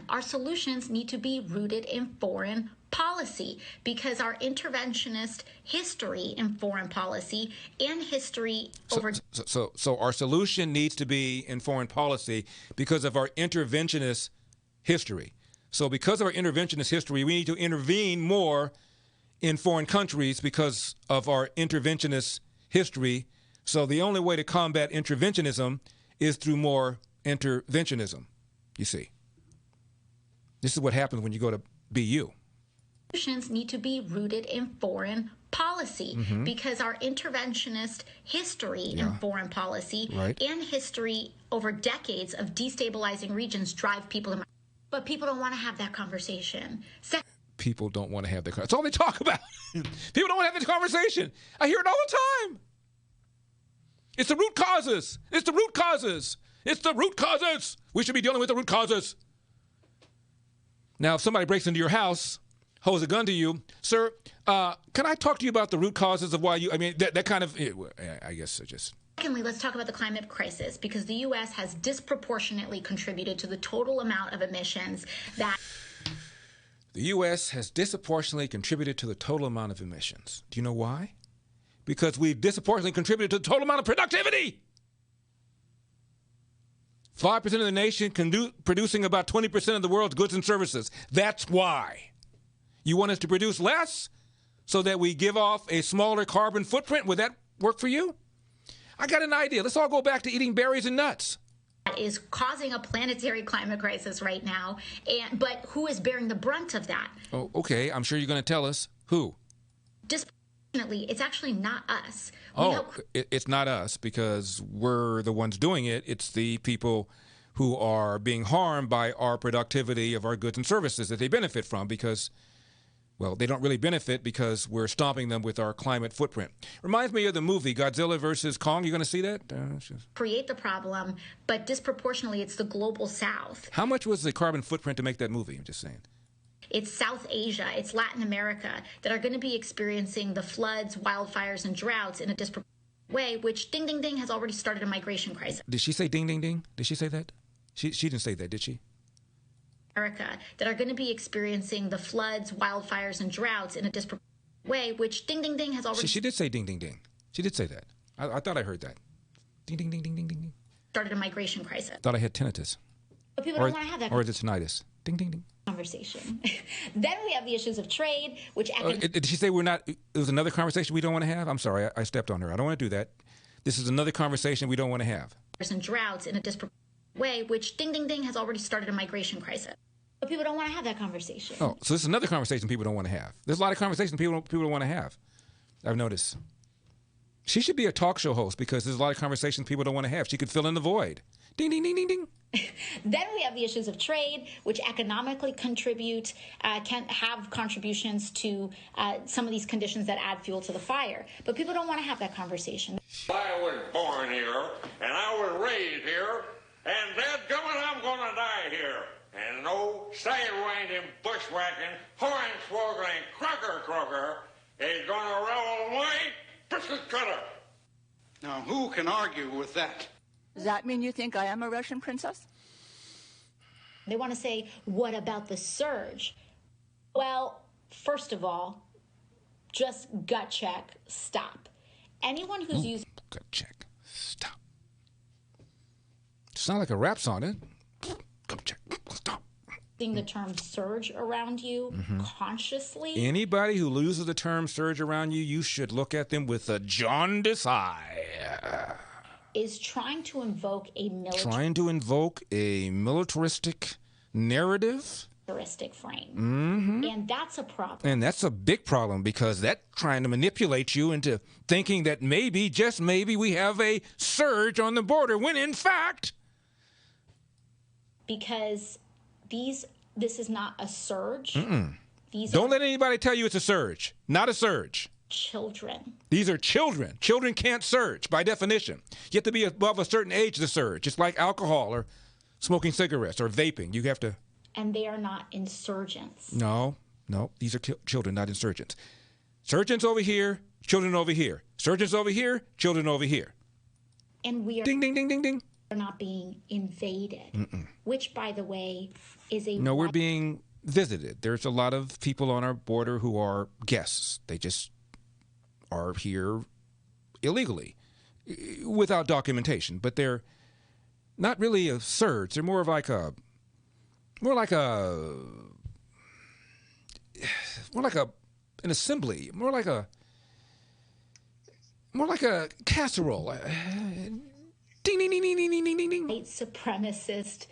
Our solutions need to be rooted in foreign policy, because our interventionist history in foreign policy and history over... So our solution needs to be in foreign policy because of our interventionist history. So because of our interventionist history, we need to intervene more in foreign countries because of our interventionist history. So the only way to combat interventionism is through more interventionism, you see. This is what happens when you go to BU. Solutions need to be rooted in foreign policy, because our interventionist history in foreign policy and history over decades of destabilizing regions drive people to... But people don't want to have that conversation. People don't want to have that conversation. That's all they talk about. People don't want to have this conversation. I hear it all the time. It's the root causes. It's the root causes. It's the root causes. We should be dealing with the root causes. Now, if somebody breaks into your house, holds a gun to you, sir, can I talk to you about the root causes of why you, I mean, that kind of, I guess just... Secondly, let's talk about the climate crisis, because the U.S. has disproportionately contributed to the total amount of emissions that... The U.S. has disproportionately contributed to the total amount of emissions. Do you know why? Because we've disproportionately contributed to the total amount of productivity. 5% of the nation producing about 20% of the world's goods and services. That's why. You want us to produce less so that we give off a smaller carbon footprint? Would that work for you? I got an idea. Let's all go back to eating berries and nuts. That is causing a planetary climate crisis right now. But who is bearing the brunt of that? Oh, okay. I'm sure you're going to tell us. Who? Disproportionately, it's actually not us. It's not us because we're the ones doing it. It's the people who are being harmed by our productivity of our goods and services that they benefit from because... Well, they don't really benefit because we're stomping them with our climate footprint. Reminds me of the movie Godzilla versus Kong. You going to see that? Create the problem, but disproportionately, it's the global South. How much was the carbon footprint to make that movie? I'm just saying. It's South Asia, it's Latin America that are going to be experiencing the floods, wildfires, and droughts in a disproportionate way, which, ding, ding, ding, has already started a migration crisis. Did she say ding, ding, ding? Did she say that? She didn't say that, did she? That are going to be experiencing the floods, wildfires, and droughts in a disproportionate way, which, ding, ding, ding, has already... She did say ding, ding, ding. She did say that. I thought I heard that. Ding, ding, ding, ding, ding, ding. Started a migration crisis. Thought I had tinnitus. But people don't want to have that... Or is it tinnitus? Ding, ding, ding. Conversation. Then we have the issues of trade, which... Did she say we're not... It was another conversation we don't want to have? I'm sorry, I stepped on her. I don't want to do that. This is another conversation we don't want to have. And droughts in a disproportionate way, which, ding, ding, ding, has already started a migration crisis. But people don't want to have that conversation. Oh, so this is another conversation people don't want to have. There's a lot of conversations people don't want to have. I've noticed. She should be a talk show host because there's a lot of conversations people don't want to have. She could fill in the void. Ding, ding, ding, ding, ding. Then we have the issues of trade, which economically contribute, can have contributions to some of these conditions that add fuel to the fire. But people don't want to have that conversation. I was born here, and I was raised here, and dadgummit, I'm going to die here. And no side-winding, bushwhacking, hornswoggling, crocker is going to roll my biscuit cutter. Now, who can argue with that? Does that mean you think I am a Russian princess? They want to say, what about the surge? Well, first of all, just gut check, stop. Anyone who's using... Gut check, stop. It's not like a rap song, eh? Gut check, stop. The term surge around you consciously. Anybody who loses the term surge around you, you should look at them with a jaundiced eye. Is trying to invoke a militaristic narrative. Frame. And that's a problem. And that's a big problem because that's trying to manipulate you into thinking that maybe, just maybe, we have a surge on the border when in fact... Because this is not a surge. Don't let anybody tell you it's a surge. Not a surge. Children. These are children. Children can't surge by definition. You have to be above a certain age to surge. It's like alcohol or smoking cigarettes or vaping. You have to... And they are not insurgents. No. These are children, not insurgents. Surgeons over here, children over here. Surgeons over here, children over here. And we are... Ding, ding, ding, ding, ding. They're not being invaded, which, by the way, is a... No, we're being visited. There's a lot of people on our border who are guests. They just are here illegally without documentation, but they're not really a surge. They're more like a an assembly, more like a casserole. Ding ding ding ding ding ding ding ding. White supremacist